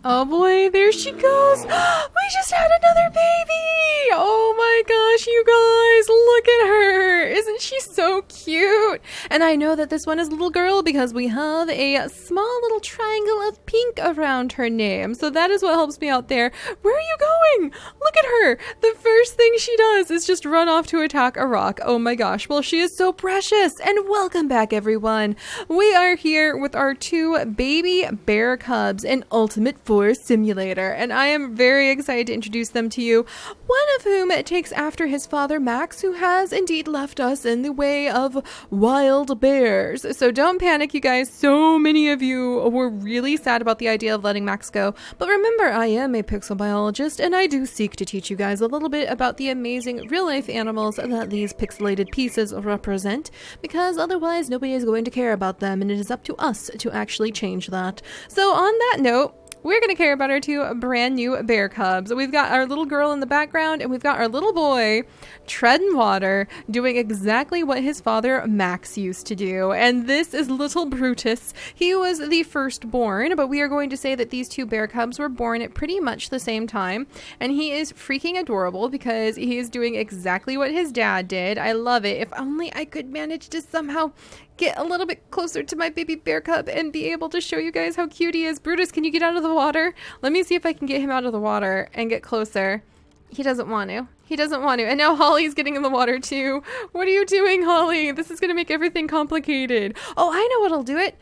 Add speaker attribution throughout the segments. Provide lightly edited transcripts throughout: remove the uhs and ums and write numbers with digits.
Speaker 1: Oh boy, there she goes. We just had another baby. Oh my gosh, you guys, look at her. Isn't she so cute? And I know that this one is a little girl because we have a small little triangle of pink around her name. So that is what helps me out there. Where are you going? Look at her. The first thing she does is just run off to attack a rock. Oh my gosh. Well, she is so precious. And welcome back, everyone. We are here with our two baby bear cubs in Ultimate Forest Simulator, and I am very excited to introduce them to you, one of whom takes after his father Max, who has indeed left us in the way of wild bears. So don't panic, you guys. So many of you were really sad about the idea of letting Max go, but remember, I am a pixel biologist, and I do seek to teach you guys a little bit about the amazing real-life animals that these pixelated pieces represent, because otherwise nobody is going to care about them, and it is up to us to actually change that. So on that note, we're going to care about our two brand new bear cubs. We've got our little girl in the background, and we've got our little boy treading water, doing exactly what his father Max used to do. And this is little Brutus. He was the firstborn, but we are going to say that these two bear cubs were born at pretty much the same time. And he is freaking adorable because he is doing exactly what his dad did. I love it. If only I could manage to somehow get a little bit closer to my baby bear cub and be able to show you guys how cute he is. Brutus, can you get out of the water? Let me see if I can get him out of the water and get closer. He doesn't want to. He doesn't want to. And now Holly's getting in the water too. What are you doing, Holly? This is going to make everything complicated. Oh, I know what'll do it.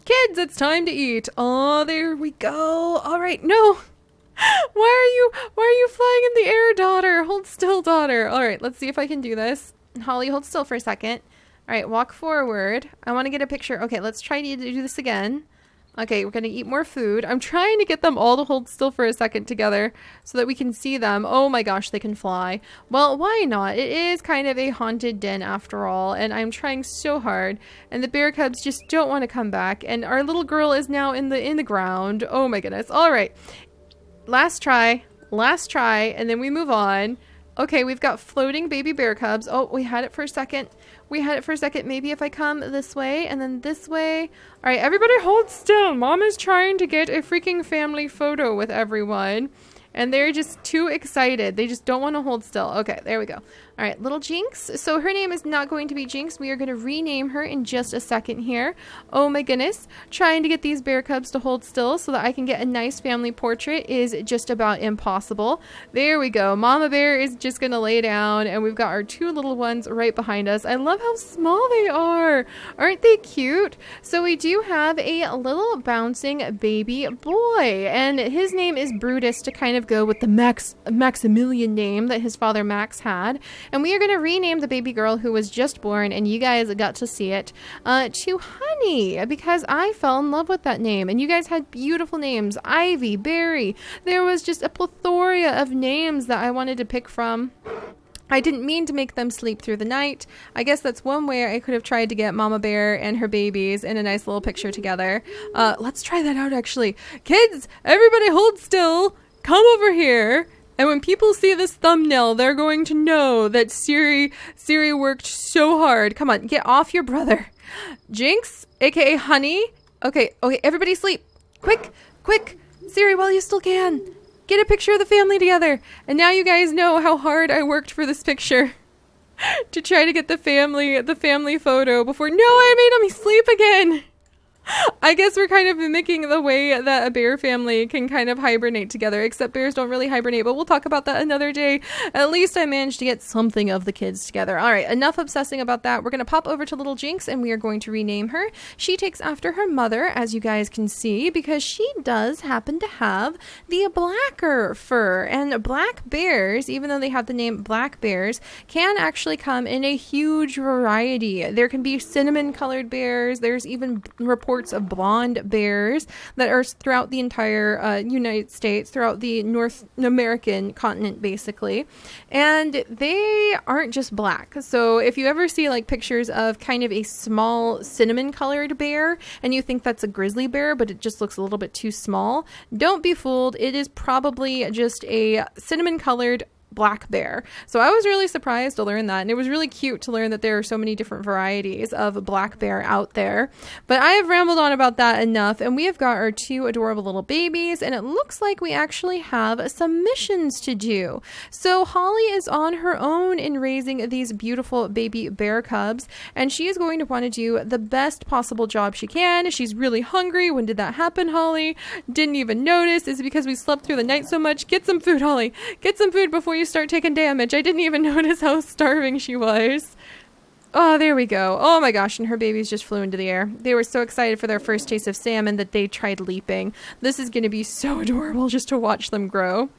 Speaker 1: Kids, it's time to eat. Oh, there we go. All right. No. Why are you flying in the air, daughter? Hold still, daughter. All right, let's see if I can do this. Holly, hold still for a second. All right, walk forward. I want to get a picture. Okay, let's try to do this again. Okay, we're going to eat more food. I'm trying to get them all to hold still for a second together so that we can see them. Oh my gosh, they can fly. Well, why not? It is kind of a haunted den after all, and I'm trying so hard. And the bear cubs just don't want to come back. And our little girl is now in the ground. Oh my goodness. All right. Last try, and then we move on. Okay, we've got floating baby bear cubs. Oh, we had it for a second. Maybe if I come this way and then this way. All right, everybody hold still. Mom is trying to get a freaking family photo with everyone. And they're just too excited. They just don't want to hold still. Okay, there we go. All right, little Jinx. So her name is not going to be Jinx. We are going to rename her in just a second here. Oh my goodness. Trying to get these bear cubs to hold still so that I can get a nice family portrait is just about impossible. There we go. Mama Bear is just going to lay down, and we've got our two little ones right behind us. I love how small they are. Aren't they cute? So we do have a little bouncing baby boy, and his name is Brutus to kind of go with the Maximilian name that his father Max had. And we are going to rename the baby girl who was just born, and you guys got to see it, to Honey, because I fell in love with that name. And you guys had beautiful names. Ivy, Berry. There was just a plethora of names that I wanted to pick from. I didn't mean to make them sleep through the night. I guess that's one way I could have tried to get Mama Bear and her babies in a nice little picture together. Let's try that out, actually. Kids, everybody hold still. Come over here. And when people see this thumbnail, they're going to know that Seri worked so hard. Come on, get off your brother. Jinx, aka Honey. Okay, everybody sleep. Quick. Seri, while you still can. Get a picture of the family together. And now you guys know how hard I worked for this picture. To try to get the family photo before. No, I made them sleep again. I guess we're kind of mimicking the way that a bear family can kind of hibernate together, except bears don't really hibernate, but we'll talk about that another day. At least I managed to get something of the kids together. All right, enough obsessing about that. We're going to pop over to little Jinx, and we are going to rename her. She takes after her mother, as you guys can see, because she does happen to have the blacker fur. And black bears, even though they have the name black bears, can actually come in a huge variety. There can be cinnamon colored bears. There's even reports of blonde bears that are throughout the entire United States, throughout the North American continent, basically. And they aren't just black. So if you ever see like pictures of kind of a small cinnamon colored bear and you think that's a grizzly bear, but it just looks a little bit too small, don't be fooled. It is probably just a cinnamon colored black bear. So I was really surprised to learn that, and it was really cute to learn that there are so many different varieties of black bear out there. But I have rambled on about that enough, and we have got our 2 adorable little babies, and it looks like we actually have some missions to do. So Holly is on her own in raising these beautiful baby bear cubs, and she is going to want to do the best possible job she can. She's really hungry. When did that happen, Holly? Didn't even notice. Is it because we slept through the night so much? Get some food, Holly. Get some food before you start taking damage. I didn't even notice how starving she was. Oh, there we go. Oh my gosh, and her babies just flew into the air. They were so excited for their first taste of salmon that they tried leaping. This is going to be so adorable just to watch them grow.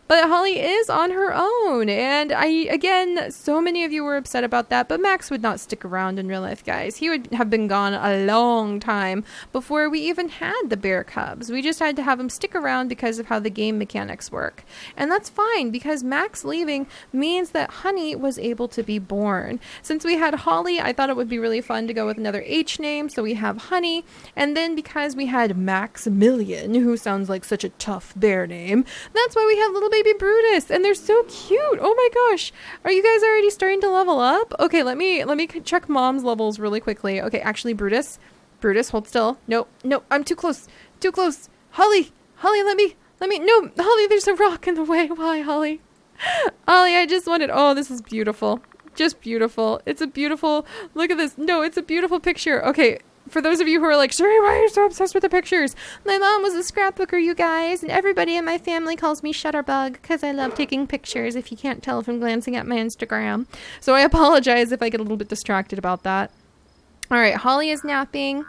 Speaker 1: But Holly is on her own, and again, so many of you were upset about that, but Max would not stick around in real life, guys. He would have been gone a long time before we even had the bear cubs. We just had to have him stick around because of how the game mechanics work. And that's fine, because Max leaving means that Honey was able to be born. Since we had Holly, I thought it would be really fun to go with another H name, so we have Honey, and then because we had Maximilian, who sounds like such a tough bear name, that's why we have little baby Brutus, and they're so cute. Oh my gosh, are you guys already starting to level up? Okay, let me check mom's levels really quickly. Okay, actually, Brutus, hold still. No, I'm too close. Holly, let me. No, Holly, there's a rock in the way. Why, Holly? Holly, I just wanted. Oh, this is beautiful. Just beautiful. It's a beautiful. Look at this. No, it's a beautiful picture. Okay. For those of you who are like, Seri, why are you so obsessed with the pictures? My mom was a scrapbooker, you guys, and everybody in my family calls me Shutterbug because I love taking pictures, if you can't tell from glancing at my Instagram. So I apologize if I get a little bit distracted about that. All right, Holly is napping.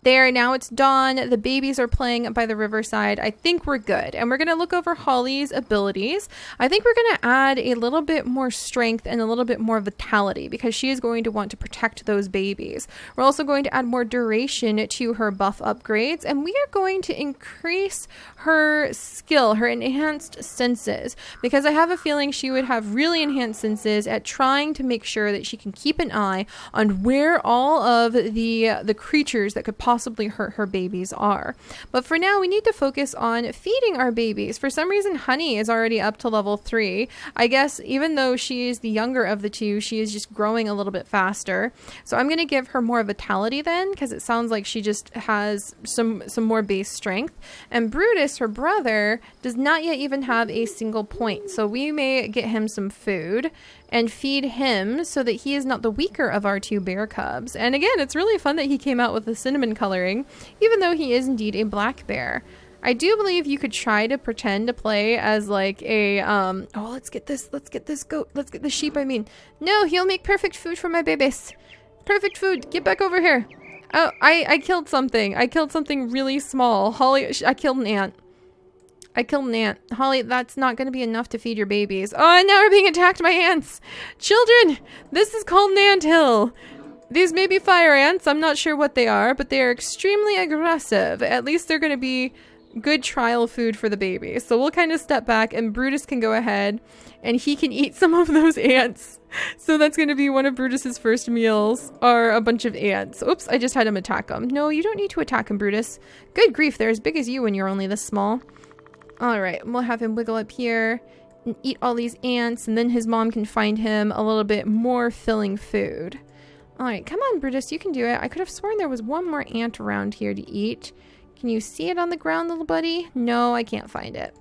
Speaker 1: There, now it's dawn. The babies are playing by the riverside. I think we're good. And we're going to look over Holly's abilities. I think we're going to add a little bit more strength and a little bit more vitality because she is going to want to protect those babies. We're also going to add more duration to her buff upgrades. And we are going to increase her skill, her enhanced senses, because I have a feeling she would have really enhanced senses at trying to make sure that she can keep an eye on where all of the creatures that could possibly hurt her babies are. But for now, we need to focus on feeding our babies. For some reason, Honey is already up to level 3. I guess even though she is the younger of the two, she is just growing a little bit faster. So I'm going to give her more vitality then, because it sounds like she just has some more base strength. And Brutus, her brother, does not yet even have a single point. So we may get him some food and feed him so that he is not the weaker of our 2 bear cubs. And again, it's really fun that he came out with the cinnamon coloring, even though he is indeed a black bear. I do believe you could try to pretend to play as like a, let's get this goat, let's get the sheep, I mean. No, he'll make perfect food for my babies. Perfect food, get back over here. Oh, I killed something. I killed something really small. Holly, I killed an ant. Holly, that's not going to be enough to feed your babies. Oh, and now we're being attacked by ants. Children, this is called an anthill. These may be fire ants. I'm not sure what they are, but they are extremely aggressive. At least they're going to be good trial food for the babies. So we'll kind of step back and Brutus can go ahead and he can eat some of those ants. So that's going to be one of Brutus's first meals, are a bunch of ants. Oops, I just had him attack them. No, you don't need to attack him, Brutus. Good grief, they're as big as you when you're only this small. All right, we'll have him wiggle up here and eat all these ants, and then his mom can find him a little bit more filling food. All right, come on, Brutus, you can do it. I could have sworn there was one more ant around here to eat. Can you see it on the ground, little buddy? No, I can't find it.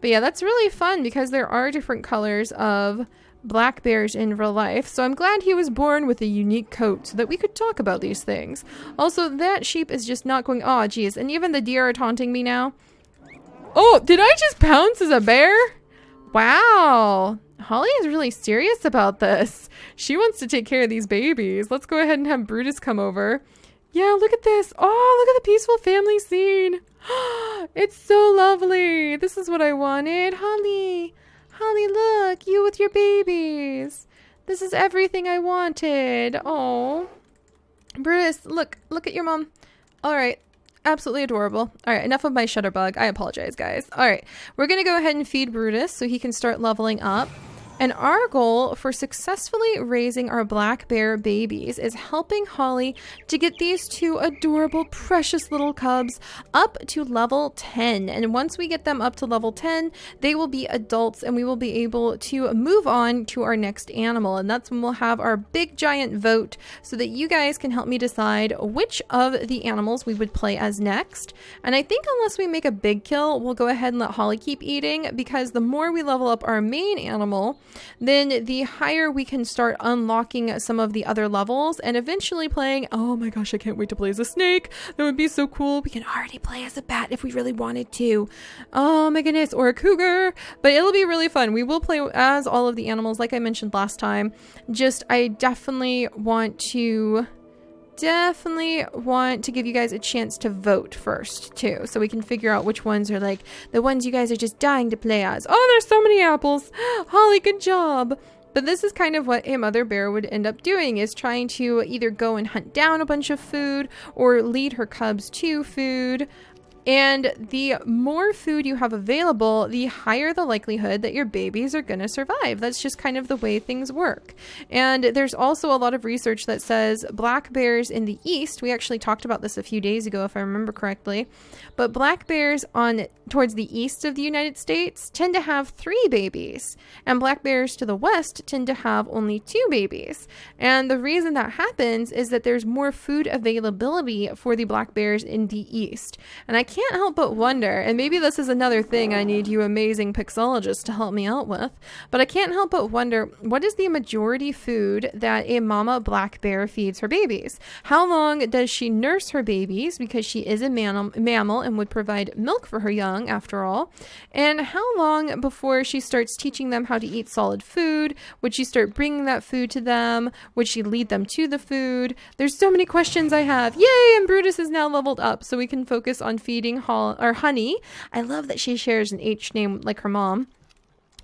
Speaker 1: But yeah, that's really fun because there are different colors of black bears in real life. So I'm glad he was born with a unique coat so that we could talk about these things. Also, that sheep is just not going, oh, geez. And even the deer are taunting me now. Oh, did I just pounce as a bear? Wow. Holly is really serious about this. She wants to take care of these babies. Let's go ahead and have Brutus come over. Yeah, look at this. Oh, look at the peaceful family scene. It's so lovely. This is what I wanted. Holly, look, you with your babies. This is everything I wanted. Oh, Brutus, look at your mom. All right. Absolutely adorable. All right, enough of my shutterbug. I apologize, guys. All right, we're going to go ahead and feed Brutus so he can start leveling up. And our goal for successfully raising our black bear babies is helping Holly to get these two adorable, precious little cubs up to level 10. And once we get them up to level 10, they will be adults and we will be able to move on to our next animal. And that's when we'll have our big giant vote so that you guys can help me decide which of the animals we would play as next. And I think unless we make a big kill, we'll go ahead and let Holly keep eating, because the more we level up our main animal, then the higher we can start unlocking some of the other levels and eventually playing. Oh my gosh, I can't wait to play as a snake. That would be so cool. We can already play as a bat if we really wanted to. Oh my goodness, or a cougar. But it'll be really fun. We will play as all of the animals like I mentioned last time. Just I definitely want to give you guys a chance to vote first too, so we can figure out which ones are like the ones you guys are just dying to play as. Oh, there's so many apples. Holly, good job. But this is kind of what a mother bear would end up doing, is trying to either go and hunt down a bunch of food or lead her cubs to food. And the more food you have available, the higher the likelihood that your babies are going to survive. That's just kind of the way things work. And there's also a lot of research that says black bears in the east, we actually talked about this a few days ago if I remember correctly, but black bears towards the east of the United States tend to have 3 babies, and black bears to the west tend to have only 2 babies. And the reason that happens is that there's more food availability for the black bears in the east. And I can't help but wonder, and maybe this is another thing I need you amazing pixologists to help me out with, but I can't help but wonder, what is the majority food that a mama black bear feeds her babies? How long does she nurse her babies, because she is a mammal and would provide milk for her young after all? And how long before she starts teaching them how to eat solid food? Would she start bringing that food to them? Would she lead them to the food? There's so many questions I have. Yay! And Brutus is now leveled up, so we can focus on feeding Honey. I love that she shares an H name like her mom.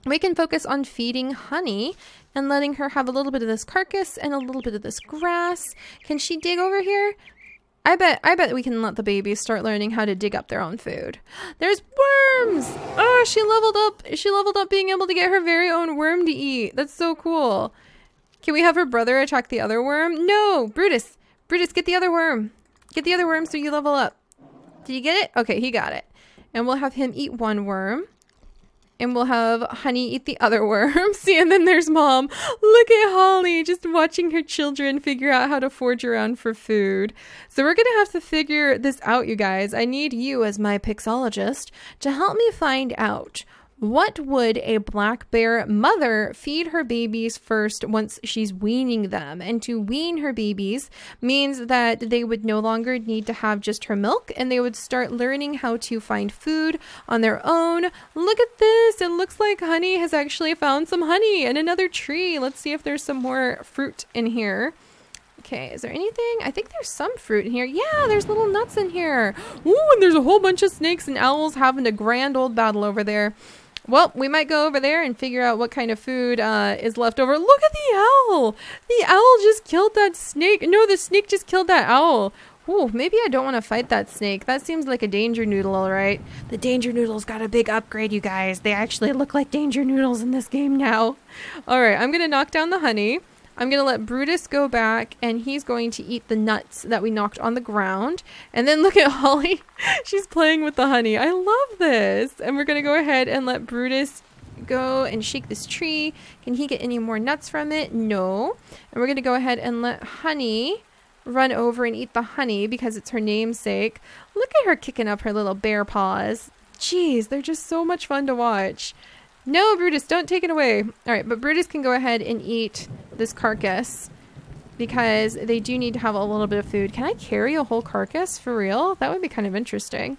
Speaker 1: We can focus on feeding Honey and letting her have a little bit of this carcass and a little bit of this grass. Can she dig over here? I bet we can let the babies start learning how to dig up their own food. There's worms! Oh, she leveled up. She leveled up being able to get her very own worm to eat. That's so cool. Can we have her brother attack the other worm? No! Brutus! Brutus, get the other worm. Get the other worm so you level up. Did you get it? Okay, he got it. And we'll have him eat one worm. And we'll have Honey eat the other worm. See, and then there's Mom. Look at Holly just watching her children figure out how to forage around for food. So we're going to have to figure this out, you guys. I need you as my pixologist to help me find out, what would a black bear mother feed her babies first once she's weaning them? And to wean her babies means that they would no longer need to have just her milk, and they would start learning how to find food on their own. Look at this. It looks like Honey has actually found some honey in another tree. Let's see if there's some more fruit in here. Okay, is there anything? I think there's some fruit in here. Yeah, there's little nuts in here. Ooh, and there's a whole bunch of snakes and owls having a grand old battle over there. Well, we might go over there and figure out what kind of food is left over. Look at the owl! The owl just killed that snake. No, the snake just killed that owl. Ooh, maybe I don't want to fight that snake. That seems like a danger noodle, all right. The danger noodles got a big upgrade, you guys. They actually look like danger noodles in this game now. All right, I'm going to knock down the honey. I'm going to let Brutus go back, and he's going to eat the nuts that we knocked on the ground. And then look at Holly. She's playing with the honey. I love this. And we're going to go ahead and let Brutus go and shake this tree. Can he get any more nuts from it? No. And we're going to go ahead and let Honey run over and eat the honey because it's her namesake. Look at her kicking up her little bear paws. Jeez, they're just so much fun to watch. No, Brutus, don't take it away. All right, but Brutus can go ahead and eat this carcass because they do need to have a little bit of food. Can I carry a whole carcass for real? That would be kind of interesting.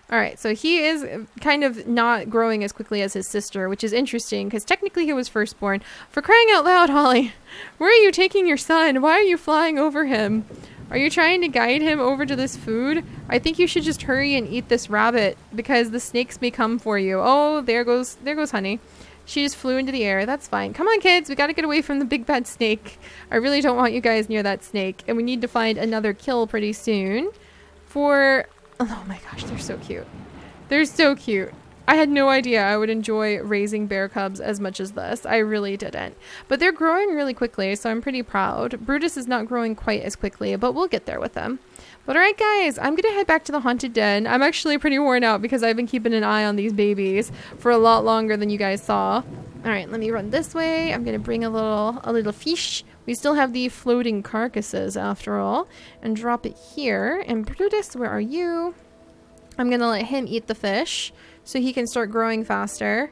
Speaker 1: All right, so he is kind of not growing as quickly as his sister, which is interesting because technically he was firstborn. For crying out loud, Holly, where are you taking your son? Why are you flying over him? Are you trying to guide him over to this food? I think you should just hurry and eat this rabbit because the snakes may come for you. Oh, there goes Honey. She just flew into the air. That's fine. Come on, kids. We got to get away from the big bad snake. I really don't want you guys near that snake. And we need to find another kill pretty soon for... Oh my gosh, they're so cute. They're so cute. I had no idea I would enjoy raising bear cubs as much as this. I really didn't. But they're growing really quickly, so I'm pretty proud. Brutus is not growing quite as quickly, but we'll get there with them. But all right, guys, I'm going to head back to the haunted den. I'm actually pretty worn out because I've been keeping an eye on these babies for a lot longer than you guys saw. All right, let me run this way. I'm going to bring a little fish. We still have the floating carcasses after all, and drop it here. And Brutus, where are you? I'm going to let him eat the fish so he can start growing faster.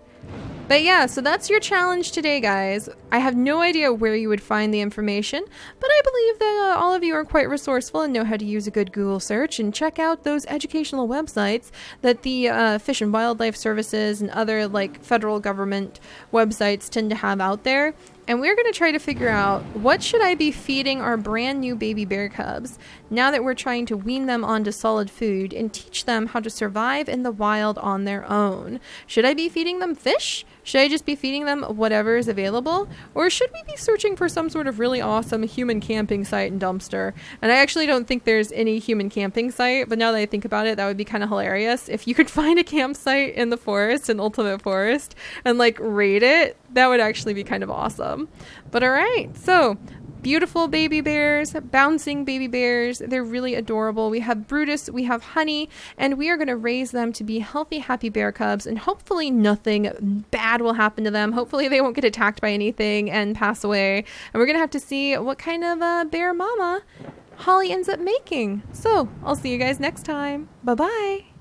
Speaker 1: But yeah, so that's your challenge today, guys. I have no idea where you would find the information, but I believe that all of you are quite resourceful and know how to use a good Google search and check out those educational websites that the Fish and Wildlife Services and other like federal government websites tend to have out there. And we're going to try to figure out, what should I be feeding our brand new baby bear cubs now that we're trying to wean them onto solid food and teach them how to survive in the wild on their own? Should I be feeding them fish? Should I just be feeding them whatever is available? Or should we be searching for some sort of really awesome human camping site and dumpster? And I actually don't think there's any human camping site, but now that I think about it, that would be kind of hilarious. If you could find a campsite in the forest, in Ultimate Forest, and like raid it, that would actually be kind of awesome. But all right, so beautiful baby bears, bouncing baby bears. They're really adorable. We have Brutus, we have Honey, and we are going to raise them to be healthy, happy bear cubs, and hopefully nothing bad will happen to them. Hopefully they won't get attacked by anything and pass away. And we're going to have to see what kind of bear mama Holly ends up making. So I'll see you guys next time. Bye-bye.